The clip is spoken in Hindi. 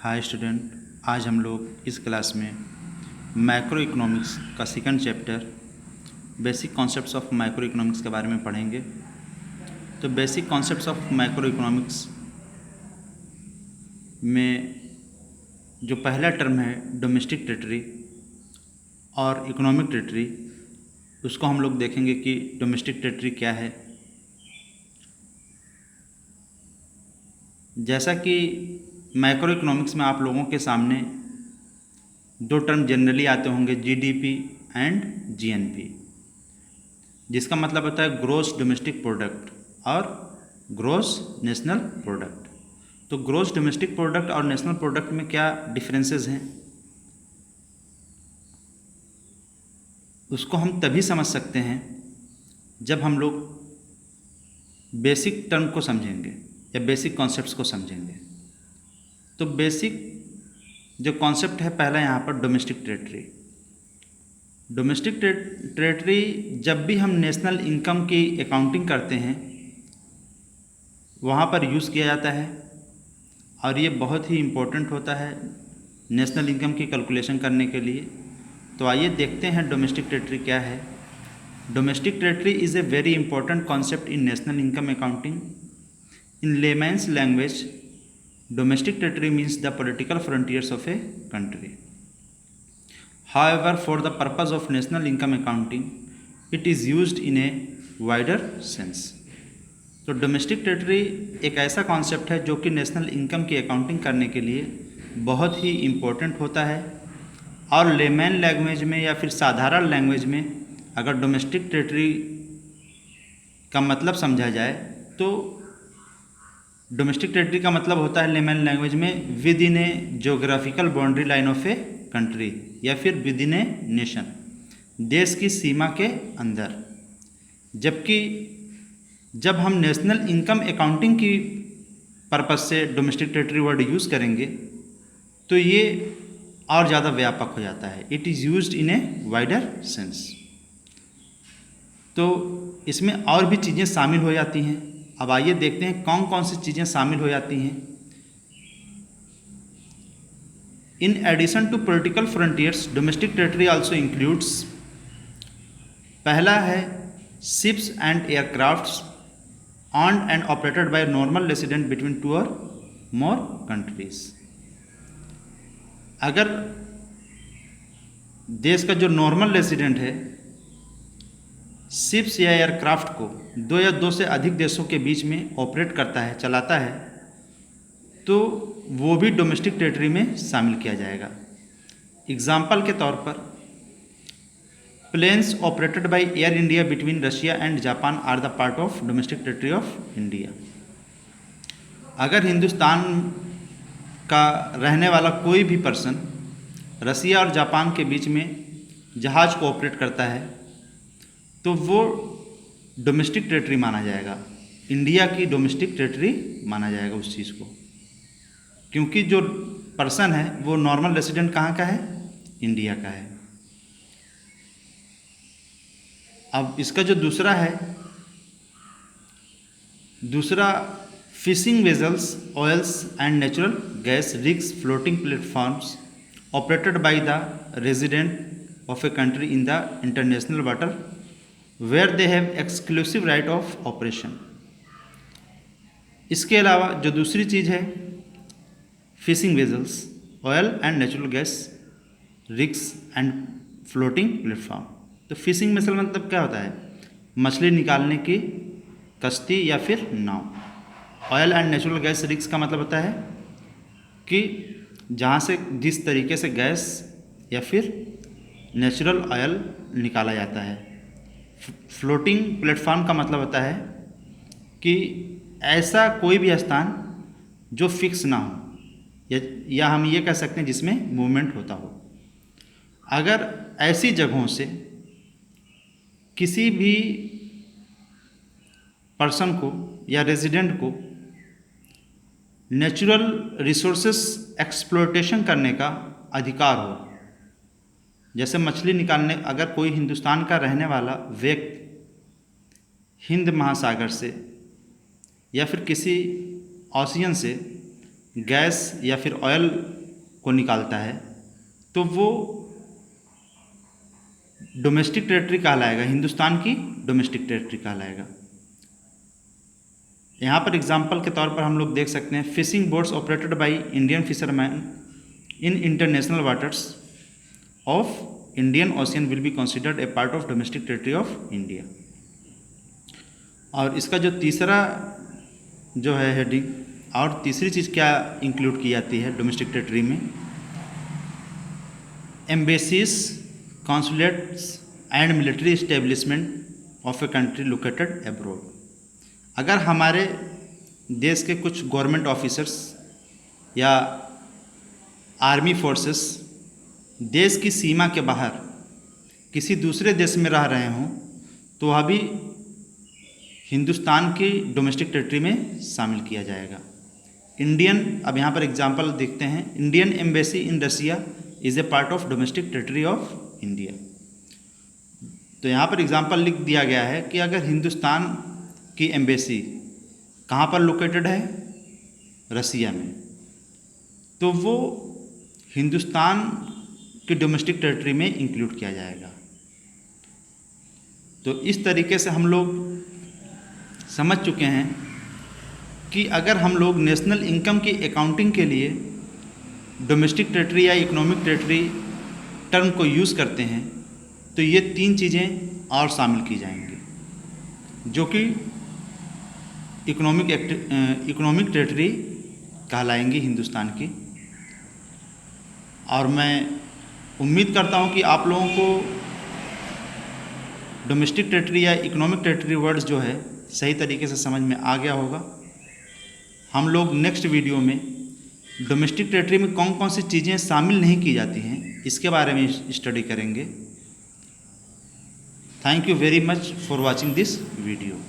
हाय स्टूडेंट, आज हम लोग इस क्लास में मैक्रो इकोनॉमिक्स का second chapter basic concepts of macro economics के बारे में पढ़ेंगे। तो basic concepts of macro economics में जो पहला टर्म है डोमेस्टिक टेरिटरी और इकोनॉमिक टेरिटरी, उसको हम लोग देखेंगे कि डोमेस्टिक टेरिटरी क्या है। जैसा कि मैक्रो इकोनॉमिक्स में आप लोगों के सामने दो टर्म जनरली आते होंगे, जीडीपी एंड जीएनपी, जिसका मतलब होता है ग्रोस डोमेस्टिक प्रोडक्ट और ग्रोस नेशनल प्रोडक्ट। तो ग्रोस डोमेस्टिक प्रोडक्ट और नेशनल प्रोडक्ट में क्या डिफरेंसेस हैं, उसको हम तभी समझ सकते हैं जब हम लोग बेसिक टर्म को समझेंगे या बेसिक कॉन्सेप्ट्स को समझेंगे। तो बेसिक जो कॉन्सेप्ट है पहला यहाँ पर डोमेस्टिक टेरिटरी। डोमेस्टिक टेरिटरी जब भी हम नेशनल इनकम की अकाउंटिंग करते हैं वहाँ पर यूज़ किया जाता है और ये बहुत ही इम्पोर्टेंट होता है नेशनल इनकम की कैलकुलेशन करने के लिए। तो आइए देखते हैं डोमेस्टिक टेरिटरी क्या है। Domestic territory is a very important concept in national income accounting. In layman's language, domestic territory means the political frontiers of a country. However, for the purpose of national income accounting, it is used in a wider sense. तो डोमेस्टिक टेरिटरी एक ऐसा कॉन्सेप्ट है जो कि नेशनल इनकम की अकाउंटिंग करने के लिए बहुत ही इम्पोर्टेंट होता है। और लेमैन लैंग्वेज में या फिर साधारण लैंग्वेज में अगर डोमेस्टिक टेरिटरी का मतलब समझा जाए तो डोमेस्टिक टेरिटरी का मतलब होता है लेमैन लैंग्वेज में with in A geographical boundary line of a country या फिर विद इन ए नेशन, देश की सीमा के अंदर। जबकि जब हम नेशनल इनकम अकाउंटिंग की पर्पज से डोमेस्टिक टेरिटरी वर्ड यूज़ करेंगे तो ये और ज़्यादा व्यापक हो जाता है। It is used in a wider sense. तो इसमें और भी चीज़ें शामिल हो जाती हैं। अब आइए देखते हैं कौन कौन सी चीज़ें शामिल हो जाती हैं। In addition to political frontiers, domestic territory also includes, पहला है ships and aircrafts owned and operated by normal resident between two और मोर कंट्रीज। अगर देश का जो नॉर्मल रेसिडेंट है शिप्स या एयरक्राफ्ट को दो या दो से अधिक देशों के बीच में ऑपरेट करता है, चलाता है, तो वो भी डोमेस्टिक टेरिटरी में शामिल किया जाएगा। एग्जाम्पल के तौर पर planes operated by Air India between Russia and Japan are the part of domestic territory of India. अगर हिंदुस्तान का रहने वाला कोई भी पर्सन रसिया और जापान के बीच में जहाज़ को ऑपरेट करता है तो वो डोमेस्टिक टेरिटरी माना जाएगा, इंडिया की डोमेस्टिक टेरिटरी माना जाएगा उस चीज़ को, क्योंकि जो पर्सन है वो नॉर्मल रेसिडेंट कहाँ का है, इंडिया का है। अब इसका जो दूसरा है, दूसरा fishing vessels, oils and natural gas rigs, floating platforms operated by the resident of a country in the international water where they have exclusive right of operation. इसके अलावा जो दूसरी चीज़ है fishing vessels, oil and natural gas rigs and floating platform. तो फिशिंग वेसल मतलब क्या होता है, मछली निकालने की कश्ती या फिर नाव। Oil and natural gas rigs का मतलब होता है कि जहाँ से जिस तरीके से गैस या फिर नेचुरल ऑयल निकाला जाता है। फ्लोटिंग प्लेटफॉर्म का मतलब होता है कि ऐसा कोई भी स्थान जो फिक्स ना हो या हम ये कह सकते हैं जिसमें मूवमेंट होता हो। अगर ऐसी जगहों से किसी भी पर्सन को या रेजिडेंट को नेचुरल रिसोर्सेस एक्सप्लोइटेशन करने का अधिकार हो, जैसे मछली निकालने, अगर कोई हिंदुस्तान का रहने वाला व्यक्ति हिंद महासागर से या फिर किसी ओशियन से गैस या फिर ऑयल को निकालता है तो वो डोमेस्टिक टेरिटरी कहलाएगा, हिंदुस्तान की डोमेस्टिक टेरिटरी कहलाएगा। यहाँ पर एग्जाम्पल के तौर पर हम लोग देख सकते हैं, fishing boats operated by Indian fisherman in international waters of Indian ocean will be considered a part of domestic territory of India. और इसका जो तीसरा जो है हेडिंग, और तीसरी चीज़ क्या इंक्लूड की जाती है डोमेस्टिक टेरिटरी में, embassies, consulates and military establishment of a country located abroad. अगर हमारे देश के कुछ गवर्नमेंट ऑफिसर्स या आर्मी फोर्सेस देश की सीमा के बाहर किसी दूसरे देश में रह रहे हों तो वह भी हिंदुस्तान की डोमेस्टिक टेरिटरी में शामिल किया जाएगा। इंडियन, अब यहाँ पर एग्जांपल देखते हैं, Indian embassy in Russia is a part of domestic territory of India. तो यहाँ पर एग्जांपल लिख दिया गया है कि अगर हिंदुस्तान की एम्बेसी कहाँ पर लोकेटेड है, रसिया में, तो वो हिंदुस्तान की डोमेस्टिक टेरिटरी में इंक्लूड किया जाएगा। तो इस तरीके से हम लोग समझ चुके हैं कि अगर हम लोग नेशनल इनकम की अकाउंटिंग के लिए डोमेस्टिक टेरिटरी या इकोनॉमिक टेरिटरी टर्म को यूज़ करते हैं तो ये तीन चीज़ें और शामिल की जाएंगी जो कि इकोनॉमिक टेरिटरी कहलाएंगी हिंदुस्तान की। और मैं उम्मीद करता हूँ कि आप लोगों को डोमेस्टिक टेरिटरी या इकोनॉमिक टेरिटरी वर्ड्स जो है सही तरीके से समझ में आ गया होगा। हम लोग नेक्स्ट वीडियो में डोमेस्टिक टेरिटरी में कौन कौन सी चीज़ें शामिल नहीं की जाती हैं इसके बारे में स्टडी करेंगे। Thank you very much for watching this video.